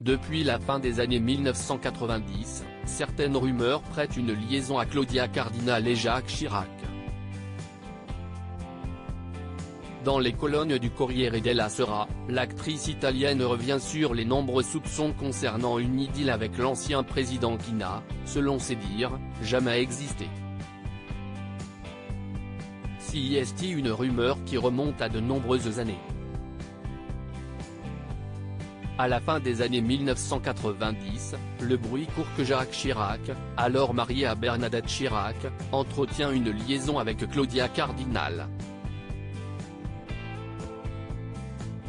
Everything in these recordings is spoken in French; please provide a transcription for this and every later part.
Depuis la fin des années 1990, certaines rumeurs prêtent une liaison à Claudia Cardinal et Jacques Chirac. Dans les colonnes du Corriere della Sera, l'actrice italienne revient sur les nombreux soupçons concernant une idylle avec l'ancien président qui n'a, selon ses dires, jamais existé. Si est une rumeur qui remonte à de nombreuses années. À la fin des années 1990, le bruit court que Jacques Chirac, alors marié à Bernadette Chirac, entretient une liaison avec Claudia Cardinal.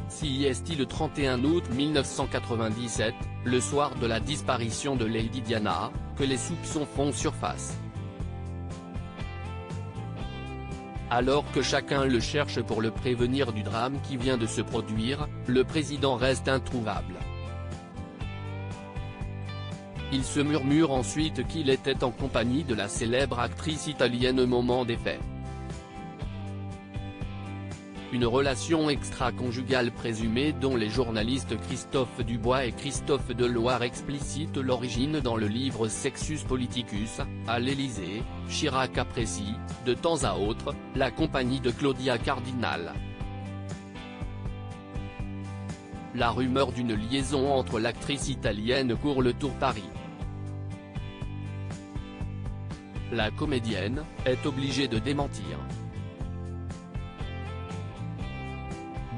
Si est le 31 août 1997, le soir de la disparition de Lady Diana, que les soupçons font surface. Alors que chacun le cherche pour le prévenir du drame qui vient de se produire, le président reste introuvable. Il se murmure ensuite qu'il était en compagnie de la célèbre actrice italienne au moment des faits. Une relation extra-conjugale présumée dont les journalistes Christophe Dubois et Christophe Deloire explicitent l'origine dans le livre Sexus Politicus. À l'Élysée, Chirac apprécie, de temps à autre, la compagnie de Claudia Cardinal. La rumeur d'une liaison entre l'actrice italienne court le tour Paris. La comédienne est obligée de démentir.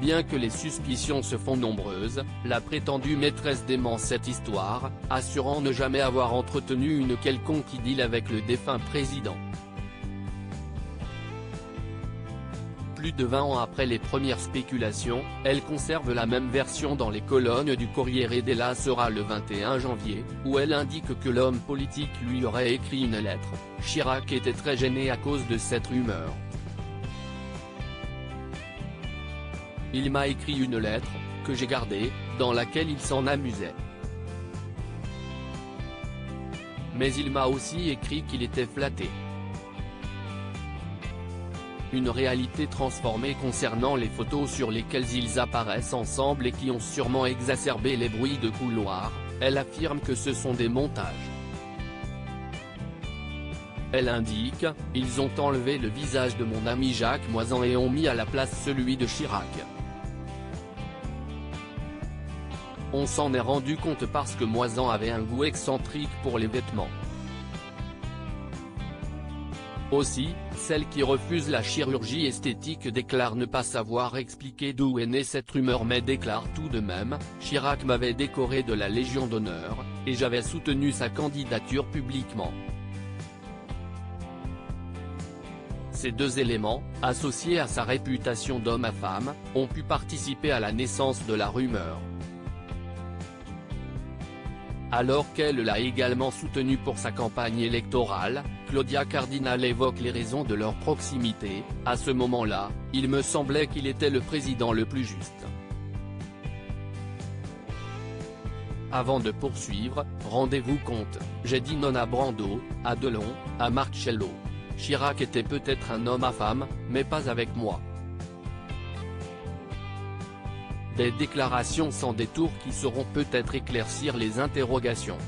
Bien que les suspicions se font nombreuses, la prétendue maîtresse dément cette histoire, assurant ne jamais avoir entretenu une quelconque idylle avec le défunt président. Plus de 20 ans après les premières spéculations, elle conserve la même version dans les colonnes du Corriere della Sera le 21 janvier, où elle indique que l'homme politique lui aurait écrit une lettre. Chirac était très gêné à cause de cette rumeur. Il m'a écrit une lettre, que j'ai gardée, dans laquelle il s'en amusait. Mais il m'a aussi écrit qu'il était flatté. Une réalité transformée concernant les photos sur lesquelles ils apparaissent ensemble et qui ont sûrement exacerbé les bruits de couloir. Elle affirme que ce sont des montages. Elle indique, ils ont enlevé le visage de mon ami Jacques Moisan et ont mis à la place celui de Chirac. On s'en est rendu compte parce que Moisan avait un goût excentrique pour les vêtements. Aussi, celle qui refuse la chirurgie esthétique déclare ne pas savoir expliquer d'où est née cette rumeur mais déclare tout de même, Chirac m'avait décoré de la Légion d'honneur, et j'avais soutenu sa candidature publiquement. Ces deux éléments, associés à sa réputation d'homme à femme, ont pu participer à la naissance de la rumeur. Alors qu'elle l'a également soutenu pour sa campagne électorale, Claudia Cardinal évoque les raisons de leur proximité. À ce moment-là, il me semblait qu'il était le président le plus juste. Avant de poursuivre, rendez-vous compte, j'ai dit non à Brando, à Delon, à Marcello. Chirac était peut-être un homme à femme, mais pas avec moi. Des déclarations sans détour qui sauront peut-être éclaircir les interrogations.